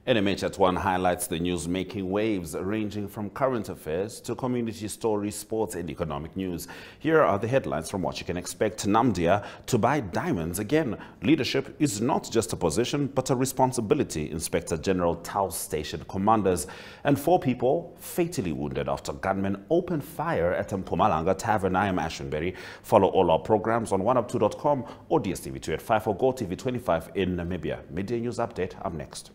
NMH at 1 highlights the news making waves, ranging from current affairs to community stories, sports and economic news. Here are the headlines from what you can expect. Namdia to buy diamonds again. Leadership is not just a position but a responsibility. Inspector General tells station commanders. And 4 people fatally wounded after gunmen opened fire at Mpumalanga tavern. I am Ashwinberry. Follow all our programs on oneup2.com or DSTV2 at 5 or GoTV 25 in Namibia. Midday News Update up next.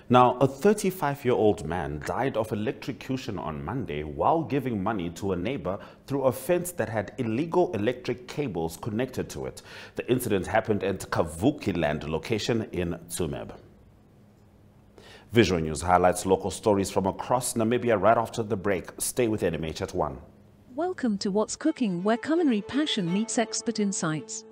Now, a 35-year-old man died of electrocution on Monday while giving money to a neighbor through a fence that had illegal electric cables connected to it. The incident happened at Kavuki Land location in Tsumeb. Visual News highlights local stories from across Namibia right after the break. Stay with NMH at 1. Welcome to What's Cooking, where culinary passion meets expert insights.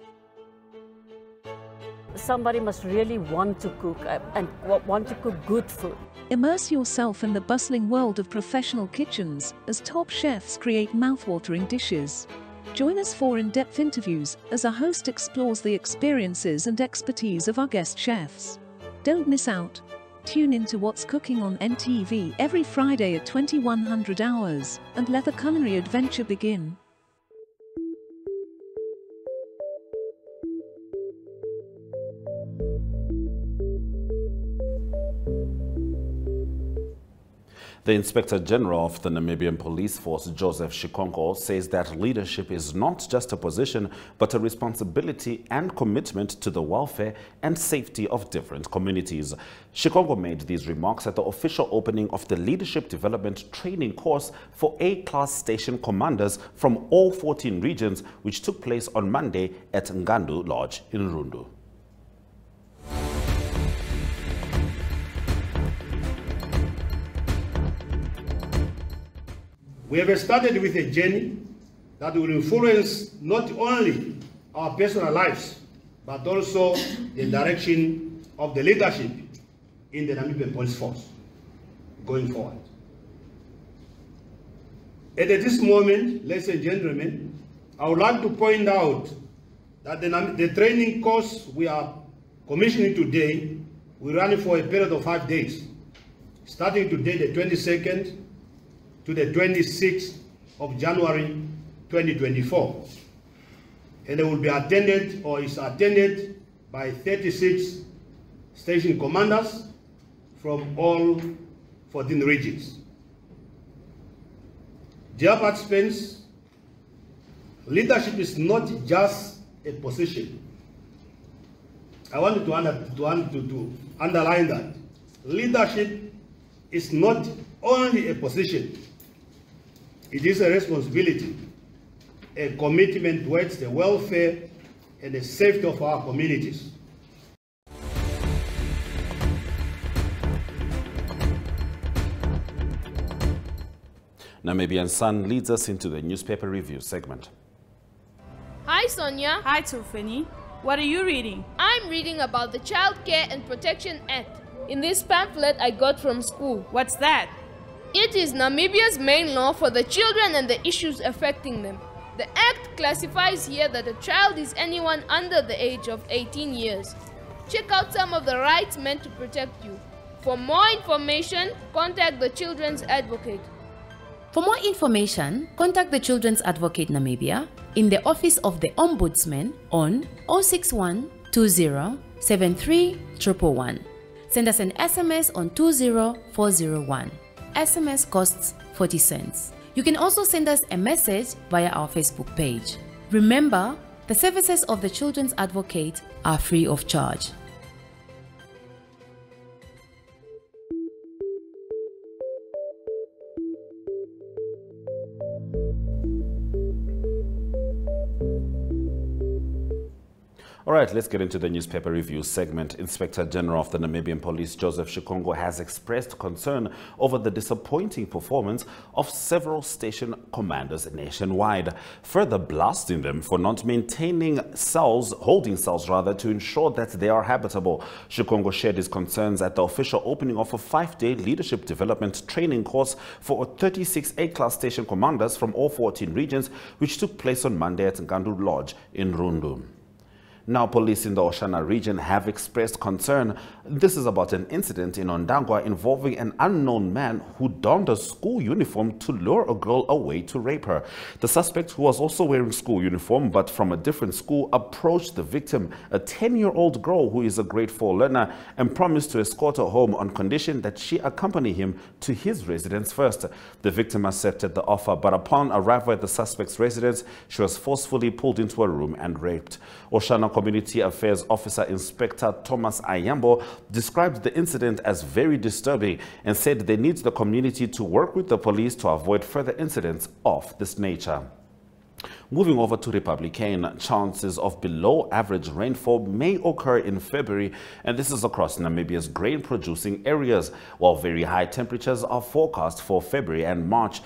Somebody must really want to cook and want to cook good food. Immerse yourself in the bustling world of professional kitchens as top chefs create mouth-watering dishes. Join us for in-depth interviews as our host explores the experiences and expertise of our guest chefs. Don't miss out. Tune in to What's Cooking on NTV every Friday at 2100 hours and let the culinary adventure begin. The Inspector General of the Namibian Police Force, Joseph Shikonko, says that leadership is not just a position, but a responsibility and commitment to the welfare and safety of different communities. Shikonko made these remarks at the official opening of the Leadership Development Training course for A-class station commanders from all 14 regions, which took place on Monday at Ngandu Lodge in Rundu. We have started with a journey that will influence not only our personal lives, but also the direction of the leadership in the Namibian Police Force going forward. At this moment, ladies and gentlemen, I would like to point out that the training course we are commissioning today will run for a period of 5 days, starting today, the 22nd, to the 26th of January 2024. And it will be attended or is attended by 36 station commanders from all 14 regions. Dear participants, leadership is not just a position. I wanted to underline that. Leadership is not only a position. It is a responsibility, a commitment towards the welfare and the safety of our communities. Namibian Sun leads us into the newspaper review segment. Hi Sonia. Hi Tufeni. What are you reading? I'm reading about the Child Care and Protection Act. In this pamphlet I got from school. What's that? It is Namibia's main law for the children and the issues affecting them. The Act classifies here that a child is anyone under the age of 18 years. Check out some of the rights meant to protect you. For more information, contact the Children's Advocate. For more information, contact the Children's Advocate Namibia in the Office of the Ombudsman on 061 20 73 111. Send us an SMS on 20401. SMS costs 40 cents. You can also send us a message via our Facebook page. Remember, the services of the Children's Advocate are free of charge. All right, let's get into the newspaper review segment. Inspector General of the Namibian Police, Joseph Shikongo, has expressed concern over the disappointing performance of several station commanders nationwide, further blasting them for not maintaining holding cells to ensure that they are habitable. Shikongo shared his concerns at the official opening of a 5-day leadership development training course for 36 A-class station commanders from all 14 regions, which took place on Monday at Ngandu Lodge in Rundu. Now, police in the Oshana region have expressed concern. This is about an incident in Ondangwa involving an unknown man who donned a school uniform to lure a girl away to rape her. The suspect, who was also wearing school uniform but from a different school, approached the victim, a 10-year-old girl who is a grade 4 learner, and promised to escort her home on condition that she accompany him to his residence first. The victim accepted the offer, but upon arrival at the suspect's residence, she was forcefully pulled into a room and raped. Oshana Community Affairs Officer Inspector Thomas Ayambo described the incident as very disturbing and said they need the community to work with the police to avoid further incidents of this nature. Moving over to Republican, chances of below average rainfall may occur in February, and this is across Namibia's grain producing areas, while very high temperatures are forecast for February and March.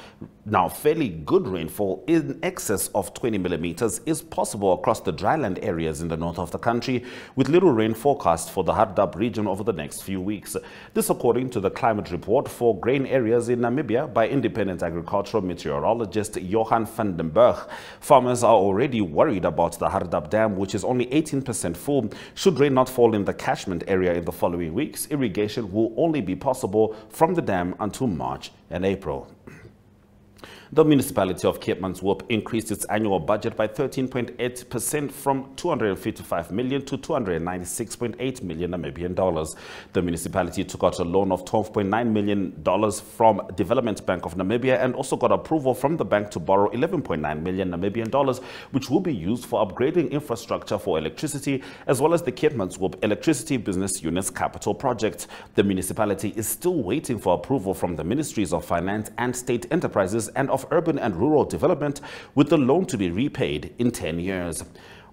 Now, fairly good rainfall in excess of 20 millimeters is possible across the dryland areas in the north of the country, with little rain forecast for the Hardap region over the next few weeks. This according to the climate report for grain areas in Namibia by independent agricultural meteorologist Johan van den Berg. Farmers are already worried about the Hardap Dam, which is only 18% full. Should rain not fall in the catchment area in the following weeks, irrigation will only be possible from the dam until March and April. The municipality of Keetmanshoop increased its annual budget by 13.8% from 255 million to 296.8 million Namibian dollars. The municipality took out a loan of $12.9 million from Development Bank of Namibia and also got approval from the bank to borrow 11.9 million Namibian dollars, which will be used for upgrading infrastructure for electricity, as well as the Keetmanshoop Electricity Business Unit's capital project. The municipality is still waiting for approval from the Ministries of Finance and State Enterprises and of Urban and Rural Development, with the loan to be repaid in 10 years.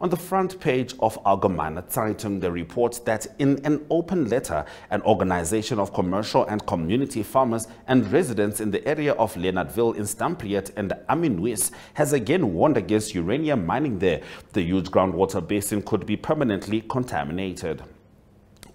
On the front page of Allgemeine Zeitung, they report that in an open letter, an organization of commercial and community farmers and residents in the area of Leonardville in Stampriet and Aminwis has again warned against uranium mining there. The huge groundwater basin could be permanently contaminated.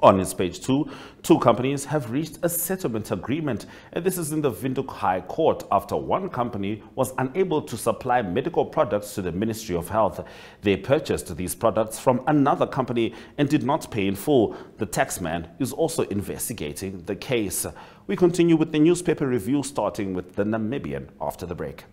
On its page 2, two companies have reached a settlement agreement, and this is in the Windhoek High Court after one company was unable to supply medical products to the Ministry of Health. They purchased these products from another company and did not pay in full. The taxman is also investigating the case. We continue with the newspaper review, starting with the Namibian after the break.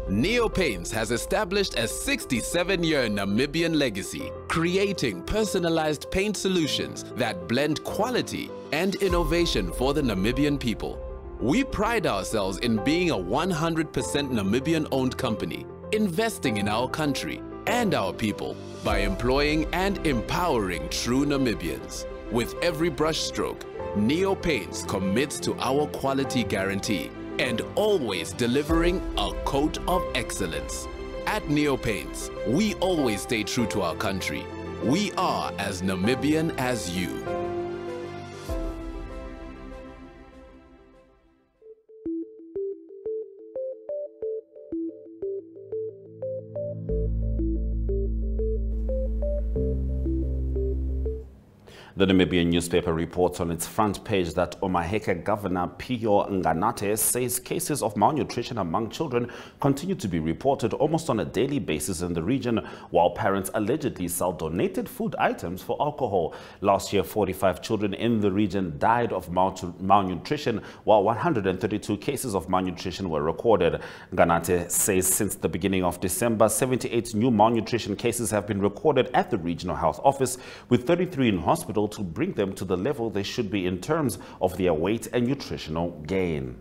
Neo Paints has established a 67-year Namibian legacy, creating personalized paint solutions that blend quality and innovation for the Namibian people. We pride ourselves in being a 100% Namibian-owned company, investing in our country and our people by employing and empowering true Namibians. With every brushstroke, Neo Paints commits to our quality guarantee and always delivering a coat of excellence. At Neo Paints, we always stay true to our country. We are as Namibian as you. The Namibian newspaper reports on its front page that Omaheke Governor Pio Nganate says cases of malnutrition among children continue to be reported almost on a daily basis in the region, while parents allegedly sell donated food items for alcohol. Last year, 45 children in the region died of malnutrition, while 132 cases of malnutrition were recorded. Nganate says since the beginning of December, 78 new malnutrition cases have been recorded at the Regional Health Office, with 33 in hospital to bring them to the level they should be in terms of their weight and nutritional gain.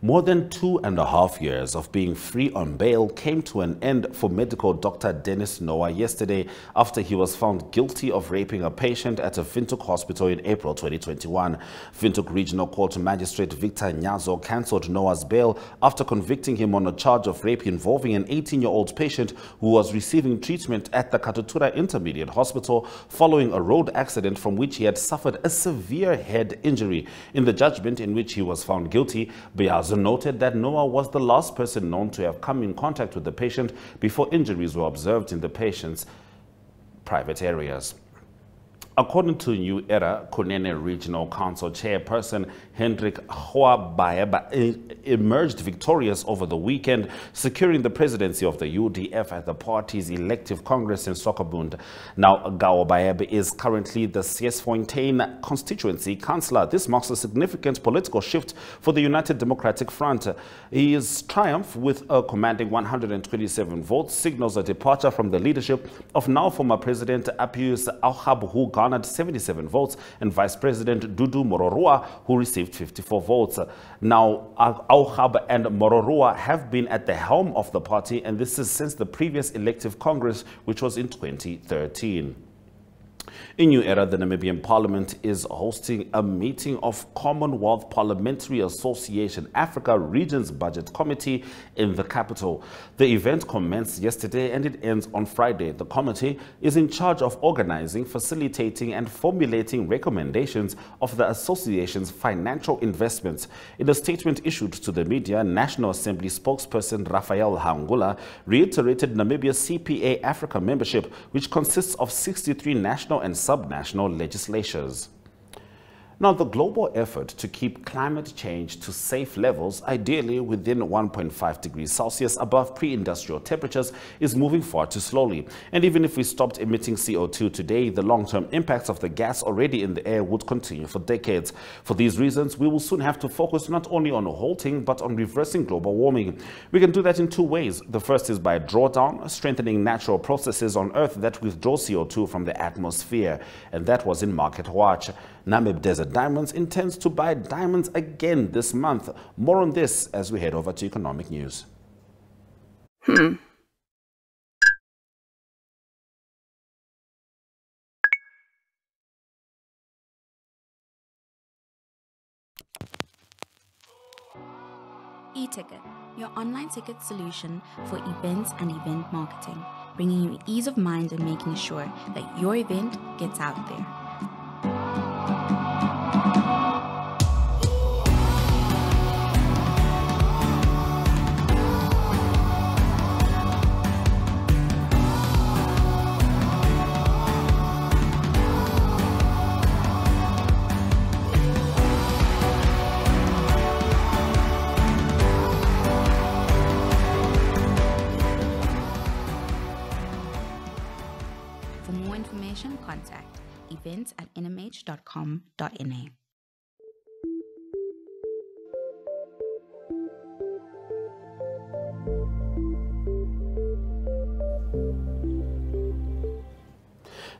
More than 2.5 years of being free on bail came to an end for medical doctor Dennis Noah yesterday after he was found guilty of raping a patient at a Windhoek hospital in April 2021. Windhoek Regional Court Magistrate Victor Nyazo cancelled Noah's bail after convicting him on a charge of rape involving an 18-year-old patient who was receiving treatment at the Katutura Intermediate Hospital following a road accident from which he had suffered a severe head injury. In the judgment in which he was found guilty, Biazo noted that Noah was the last person known to have come in contact with the patient before injuries were observed in the patient's private areas. According to New Era, Kunene Regional Council Chairperson Hendrik Hoabaeba emerged victorious over the weekend, securing the presidency of the UDF at the party's elective congress in Sokobund. Now, Hoabaeba is currently the Seesfontein constituency councillor. This marks a significant political shift for the United Democratic Front. His triumph with a commanding 127 votes signals a departure from the leadership of now former President Apius Auhab, who garnered 77 votes, and Vice President Dudu Mororua, who received 54 votes. Now, Auhab and Mororua have been at the helm of the party, and this is since the previous elective Congress, which was in 2013. In New Era, the Namibian Parliament is hosting a meeting of Commonwealth Parliamentary Association Africa Regions Budget Committee in the capital. The event commenced yesterday and it ends on Friday. The committee is in charge of organizing, facilitating and formulating recommendations of the association's financial investments. In a statement issued to the media, National Assembly spokesperson Raphael Hangula reiterated Namibia's CPA Africa membership, which consists of 63 national and subnational legislatures. Now, the global effort to keep climate change to safe levels, ideally within 1.5 degrees Celsius above pre-industrial temperatures, is moving far too slowly. And even if we stopped emitting CO2 today, the long-term impacts of the gas already in the air would continue for decades. For these reasons, we will soon have to focus not only on halting, but on reversing global warming. We can do that in two ways. The first is by drawdown, strengthening natural processes on Earth that withdraw CO2 from the atmosphere. And that was in Market Watch. Namib Desert Diamonds intends to buy diamonds again this month. More on this as we head over to economic news. E-Ticket, your online ticket solution for events and event marketing, bringing you ease of mind and making sure that your event gets out there. For more information, contact events@nmh.com.na.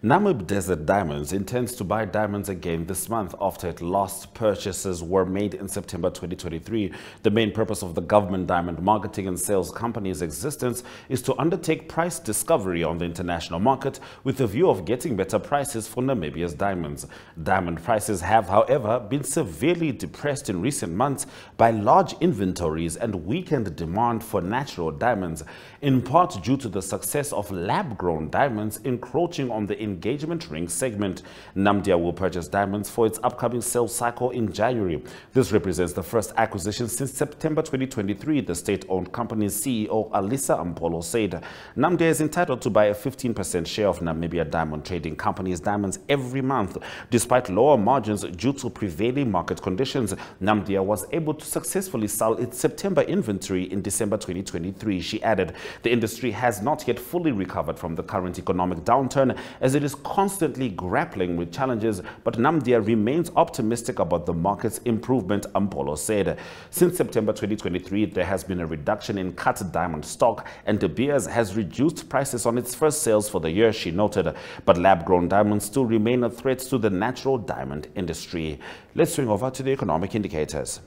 Namib Desert Diamonds intends to buy diamonds again this month after its last purchases were made in September 2023. The main purpose of the government diamond marketing and sales company's existence is to undertake price discovery on the international market with the view of getting better prices for Namibia's diamonds. Diamond prices have, however, been severely depressed in recent months by large inventories and weakened demand for natural diamonds, in part due to the success of lab-grown diamonds encroaching on the engagement ring segment. Namdia will purchase diamonds for its upcoming sales cycle in January. This represents the first acquisition since September 2023, the state-owned company's CEO Alisa Ampolo said. Namdia is entitled to buy a 15% share of Namibia Diamond Trading Company's diamonds every month. Despite lower margins due to prevailing market conditions, Namdia was able to successfully sell its September inventory in December 2023. She added, the industry has not yet fully recovered from the current economic downturn, as it is constantly grappling with challenges, but Namdia remains optimistic about the market's improvement, Ampolo said. Since September 2023, there has been a reduction in cut diamond stock, and De Beers has reduced prices on its first sales for the year, she noted. But lab-grown diamonds still remain a threat to the natural diamond industry. Let's swing over to the economic indicators.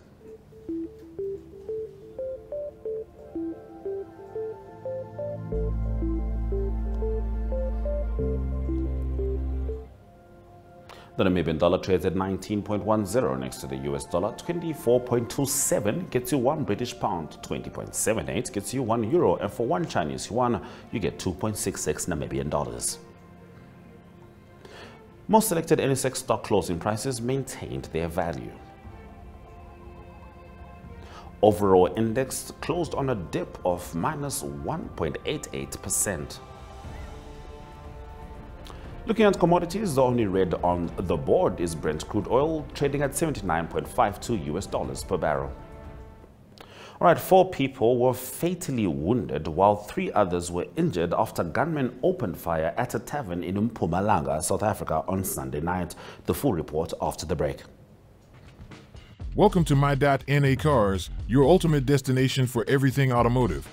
The Namibian dollar trades at 19.10 next to the US dollar. 24.27 gets you 1 British pound. 20.78 gets you 1 euro. And for 1 Chinese yuan, you get 2.66 Namibian dollars. Most selected NSX stock closing prices maintained their value. Overall index closed on a dip of minus 1.88%. Looking at commodities, the only red on the board is Brent crude oil, trading at $79.52 US per barrel. All right, 4 people were fatally wounded while 3 others were injured after gunmen opened fire at a tavern in Mpumalanga, South Africa on Sunday night. The full report after the break. Welcome to My.NA Cars, your ultimate destination for everything automotive.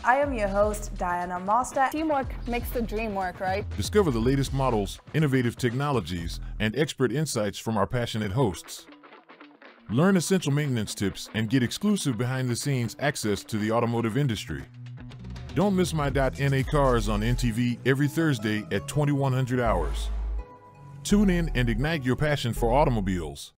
I am your host, Diana Master. Teamwork makes the dream work, right? Discover the latest models, innovative technologies, and expert insights from our passionate hosts. Learn essential maintenance tips and get exclusive behind-the-scenes access to the automotive industry. Don't miss My.NA Cars on NTV every Thursday at 2100 hours. Tune in and ignite your passion for automobiles.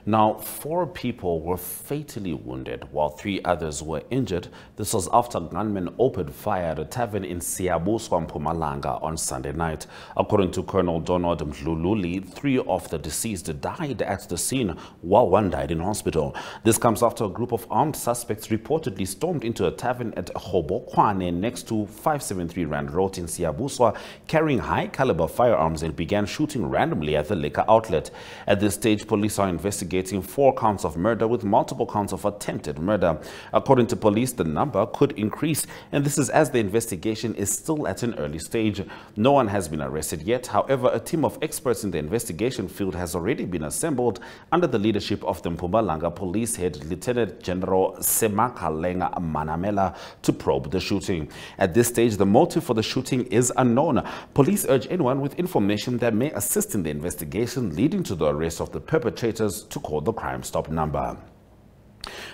Now, 4 people were fatally wounded while 3 others were injured. This was after gunmen opened fire at a tavern in Siyabuswa, Mpumalanga on Sunday night. According to Colonel Donald Mdlululi, 3 of the deceased died at the scene while 1 died in hospital. This comes after a group of armed suspects reportedly stormed into a tavern at Hobokwane next to 573 Rand Road in Siyabuswa, carrying high-caliber firearms and began shooting randomly at the liquor outlet. At this stage, police are investigating 4 counts of murder with multiple counts of attempted murder. According to police, the number could increase, and this is as the investigation is still at an early stage. No one has been arrested yet. However, a team of experts in the investigation field has already been assembled under the leadership of the Mpumalanga Police Head Lieutenant General Semakalenga Manamela to probe the shooting. At this stage, the motive for the shooting is unknown. Police urge anyone with information that may assist in the investigation leading to the arrest of the perpetrators to call the Crime Stop number.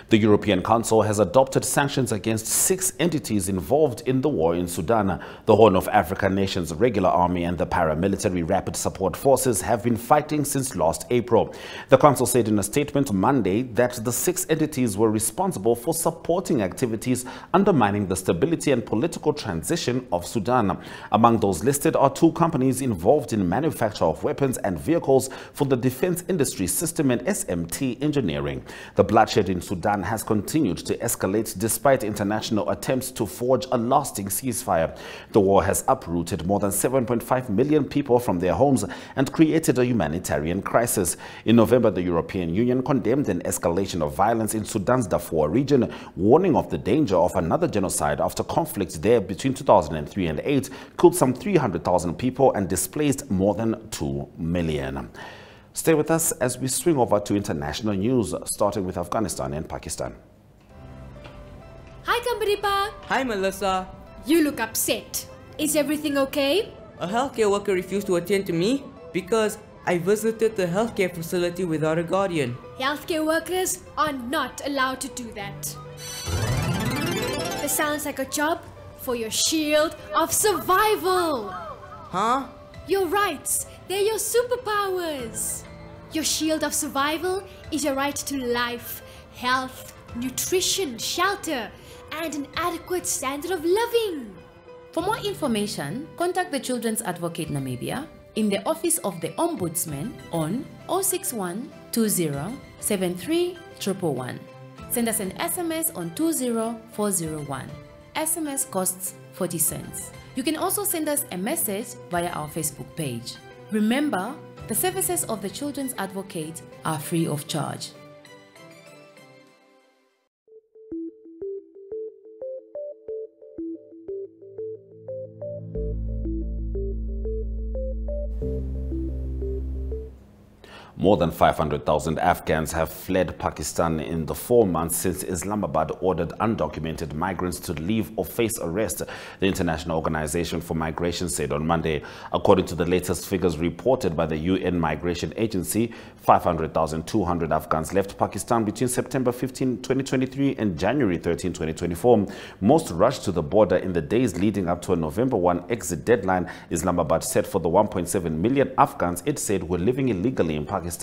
The European Council has adopted sanctions against 6 entities involved in the war in Sudan. The Horn of Africa nation's regular army and the paramilitary rapid support forces have been fighting since last April. The Council said in a statement Monday that the 6 entities were responsible for supporting activities undermining the stability and political transition of Sudan. Among those listed are 2 companies involved in manufacture of weapons and vehicles for the defense industry system and SMT engineering. The bloodshed in Sudan has continued to escalate despite international attempts to forge a lasting ceasefire. The war has uprooted more than 7.5 million people from their homes and created a humanitarian crisis. In November, the European Union condemned an escalation of violence in Sudan's Darfur region, warning of the danger of another genocide after conflict there between 2003 and 2008 killed some 300,000 people and displaced more than 2 million. Stay with us as we swing over to international news, starting with Afghanistan and Pakistan. Hi, Kambaripa. Hi, Melissa. You look upset. Is everything okay? A healthcare worker refused to attend to me because I visited the healthcare facility without a guardian. Healthcare workers are not allowed to do that. This sounds like a job for your shield of survival. Huh? Your rights, they're your superpowers. Your shield of survival is your right to life, health, nutrition, shelter, and an adequate standard of living. For more information, contact the Children's Advocate Namibia in the Office of the Ombudsman on 061 20 73 111. Send us an SMS on 20401. SMS costs 40 cents. You can also send us a message via our Facebook page. Remember, the services of the Children's Advocate are free of charge. More than 500,000 Afghans have fled Pakistan in the 4 months since Islamabad ordered undocumented migrants to leave or face arrest, the International Organization for Migration said on Monday. According to the latest figures reported by the UN Migration Agency, 500,200 Afghans left Pakistan between September 15, 2023 and January 13, 2024. Most rushed to the border in the days leading up to a November 1 exit deadline Islamabad set for the 1.7 million Afghans it said were living illegally in Pakistan,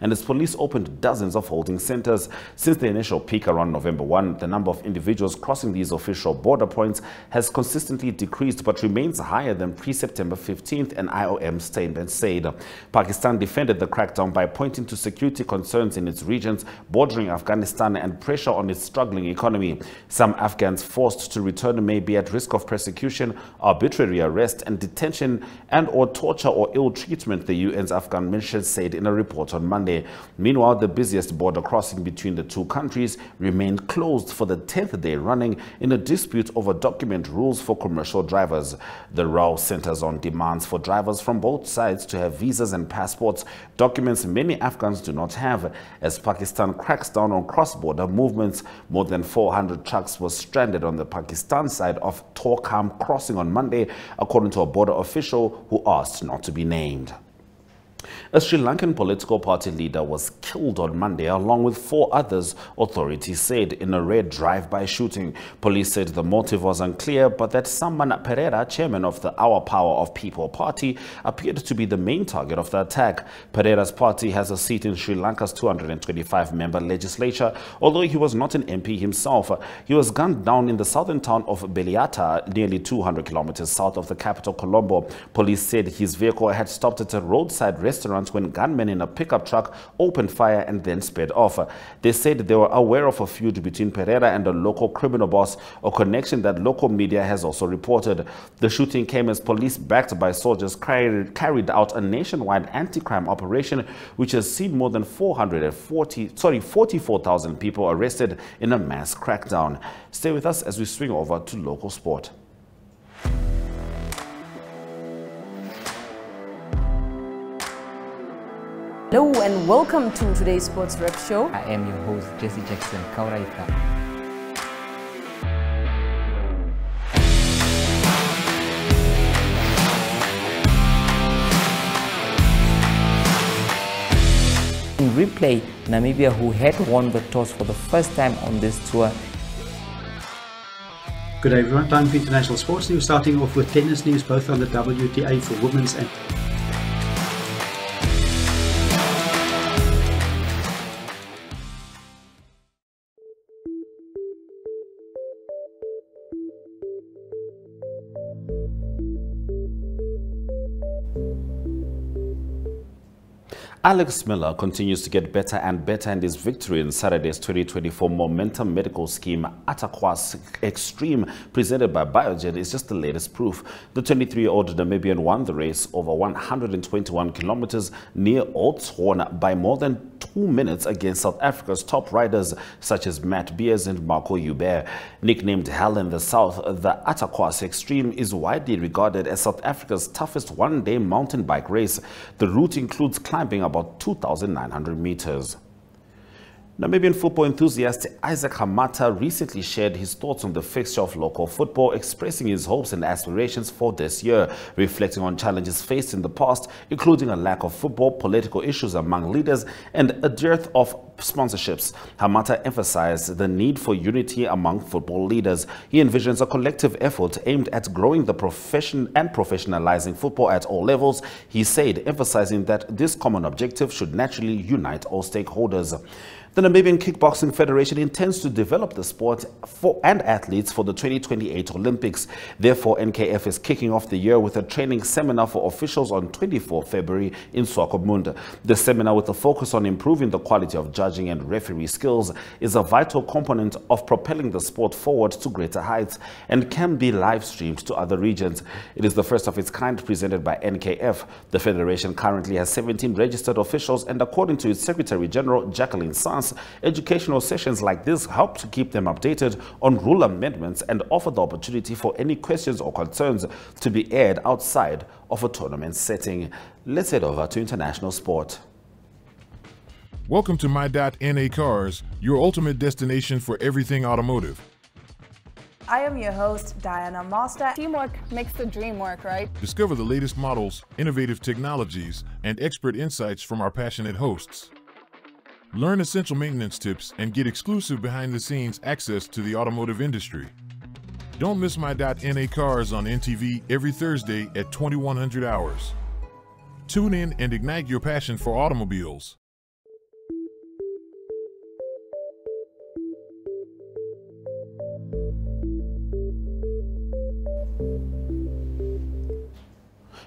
and its police opened dozens of holding centers. Since the initial peak around November 1, the number of individuals crossing these official border points has consistently decreased but remains higher than pre-September 15th, an IOM statement said. Pakistan defended the crackdown by pointing to security concerns in its regions bordering Afghanistan and pressure on its struggling economy. Some Afghans forced to return may be at risk of persecution, arbitrary arrest and detention and/or torture or ill treatment, the UN's Afghan mission said in a report on Monday. Meanwhile, the busiest border crossing between the two countries remained closed for the 10th day running in a dispute over document rules for commercial drivers. The row centers on demands for drivers from both sides to have visas and passports, documents many Afghans do not have. As Pakistan cracks down on cross-border movements, more than 400 trucks were stranded on the Pakistan side of Torkham crossing on Monday, according to a border official who asked not to be named. A Sri Lankan political party leader was killed on Monday along with 4 others, authorities said, in a rare drive-by shooting. Police said the motive was unclear, but that Samman Pereira, chairman of the Our Power of People party, appeared to be the main target of the attack. Pereira's party has a seat in Sri Lanka's 225-member legislature, although he was not an MP himself. He was gunned down in the southern town of Beliata, nearly 200 kilometers south of the capital, Colombo. Police said his vehicle had stopped at a roadside restaurant when gunmen in a pickup truck opened fire and then sped off. They said they were aware of a feud between Pereira and a local criminal boss, a connection that local media has also reported. The shooting came as police, backed by soldiers, carried out a nationwide anti-crime operation which has seen more than 44,000 people arrested in a mass crackdown. Stay with us as we swing over to local sport. Hello and welcome to today's Sports Rep Show. I am your host, Jesse Jackson Kauraika. In replay, Namibia, who had won the toss for the first time on this tour. Good day everyone, time for international sports news, starting off with tennis news, both on the WTA for women's and Alex Miller continues to get better and better, and his victory in Saturday's 2024 Momentum Medical Scheme Atakwas Extreme presented by Biogen is just the latest proof. The 23-year-old Namibian won the race over 121 kilometers near Oudtshoorn by more than 2 minutes against South Africa's top riders such as Matt Beers and Marco Huber. Nicknamed Hell in the South, the Atakwas Extreme is widely regarded as South Africa's toughest one-day mountain bike race. The route includes climbing about 2,900 meters. Namibian football enthusiast Isaac Hamata recently shared his thoughts on the fixture of local football, expressing his hopes and aspirations for this year, reflecting on challenges faced in the past, including a lack of football, political issues among leaders, and a dearth of sponsorships. Hamata emphasized the need for unity among football leaders. He envisions a collective effort aimed at growing the profession and professionalizing football at all levels, he said, emphasizing that this common objective should naturally unite all stakeholders. The Namibian Kickboxing Federation intends to develop the sport and athletes for the 2028 Olympics. Therefore, NKF is kicking off the year with a training seminar for officials on 24 February in Swakopmund. The seminar, with a focus on improving the quality of judging and referee skills, is a vital component of propelling the sport forward to greater heights and can be live streamed to other regions. It is the first of its kind presented by NKF. The federation currently has 17 registered officials, and according to its Secretary General, Jacqueline Sanz, educational sessions like this help to keep them updated on rule amendments and offer the opportunity for any questions or concerns to be aired outside of a tournament setting. Let's head over to international sport. Welcome to My.NA Cars, your ultimate destination for everything automotive. I am your host, Diana Master. Teamwork makes the dream work, right? Discover the latest models, innovative technologies, and expert insights from our passionate hosts. Learn essential maintenance tips and get exclusive behind-the-scenes access to the automotive industry. Don't miss My.NA Cars on NTV every Thursday at 2100 hours. Tune in and ignite your passion for automobiles.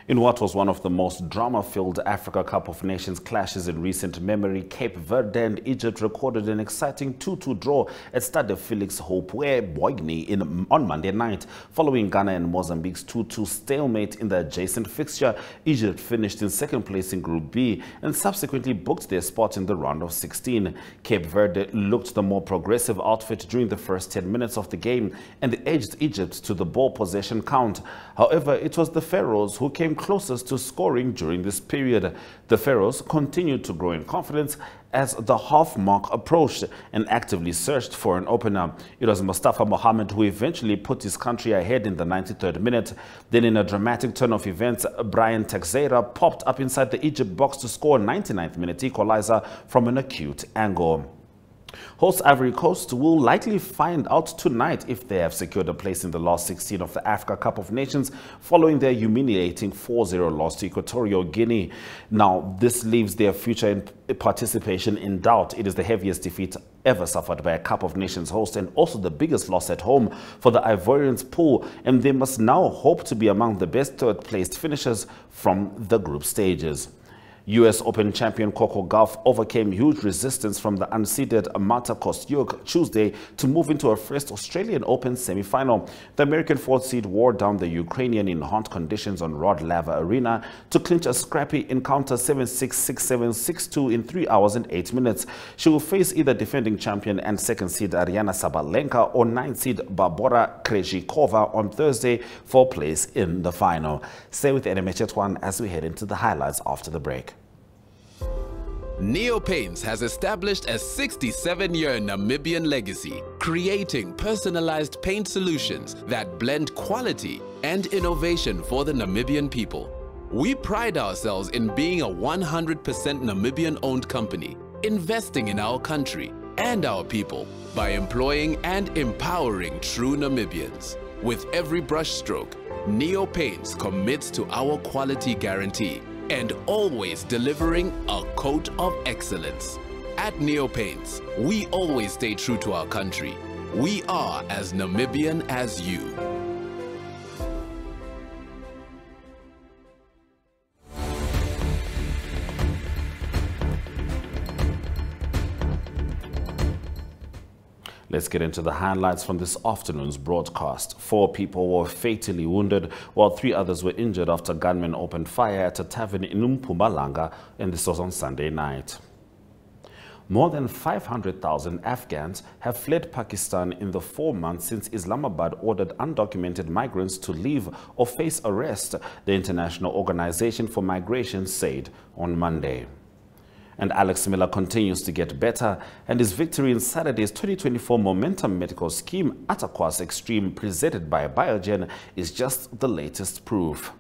In what was one of the most drama-filled Africa Cup of Nations clashes in recent memory, Cape Verde and Egypt recorded an exciting 2-2 draw at Stade Felix Houphouët-Boigny on Monday night. Following Ghana and Mozambique's 2-2 stalemate in the adjacent fixture, Egypt finished in second place in Group B and subsequently booked their spot in the round of 16. Cape Verde looked the more progressive outfit during the first 10 minutes of the game and edged Egypt to the ball possession count. However, it was the Pharaohs who came closest to scoring during this period. The Pharaohs continued to grow in confidence as the half mark approached and actively searched for an opener. It was Mustafa Mohammed who eventually put his country ahead in the 93rd minute. Then in a dramatic turn of events, Brian Texeira popped up inside the Egypt box to score a 99th minute equalizer from an acute angle. Host Ivory Coast will likely find out tonight if they have secured a place in the last 16 of the Africa Cup of Nations following their humiliating 4-0 loss to Equatorial Guinea. Now, this leaves their future participation in doubt. It is the heaviest defeat ever suffered by a Cup of Nations host and also the biggest loss at home for the Ivorians pool, and they must now hope to be among the best third-placed finishers from the group stages. US Open champion Coco Gauff overcame huge resistance from the unseeded Marta Kostyuk Tuesday to move into her first Australian Open semi-final. The American fourth seed wore down the Ukrainian in hot conditions on Rod Laver Arena to clinch a scrappy encounter 7-6, 6-7, 6-2 in 3 hours and 8 minutes. She will face either defending champion and second seed Ariana Sabalenka or ninth seed Barbora Krejcikova on Thursday for place in the final. Stay with NMH at 1 as we head into the highlights after the break. Neo Paints has established a 67-year Namibian legacy, creating personalized paint solutions that blend quality and innovation for the Namibian people. We pride ourselves in being a 100% Namibian-owned company, investing in our country and our people by employing and empowering true Namibians. With every brushstroke, Neo Paints commits to our quality guarantee and always delivering a coat of excellence. At Neo Paints, we always stay true to our country. We are as Namibian as you. Let's get into the highlights from this afternoon's broadcast. 4 people were fatally wounded, while 3 others were injured after gunmen opened fire at a tavern in Mpumalanga, and this was on Sunday night. More than 500,000 Afghans have fled Pakistan in the 4 months since Islamabad ordered undocumented migrants to leave or face arrest, the International Organization for Migration said on Monday. And Alex Miller continues to get better, and his victory in Saturday's 2024 Momentum Medical Scheme Ataqwas Extreme presented by Biogen is just the latest proof.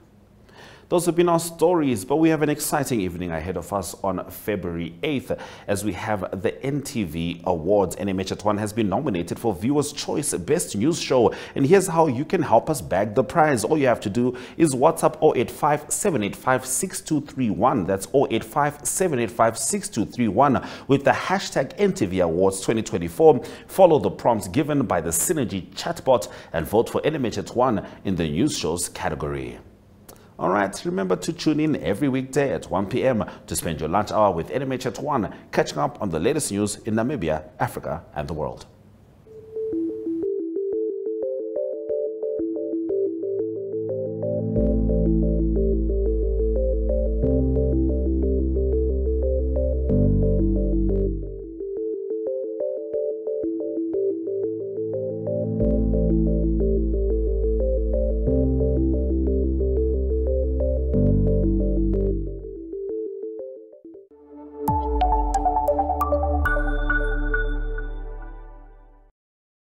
Those have been our stories, but we have an exciting evening ahead of us on February 8th as we have the NTV Awards. NMH at 1 has been nominated for Viewer's Choice Best News Show, and here's how you can help us bag the prize. All you have to do is WhatsApp 085 785 6231. That's 085 785 6231 with the hashtag NTV Awards 2024. Follow the prompts given by the Synergy chatbot and vote for NMH at 1 in the news shows category. All right, remember to tune in every weekday at 1 p.m. to spend your lunch hour with NMH at 1, catching up on the latest news in Namibia, Africa, and the world.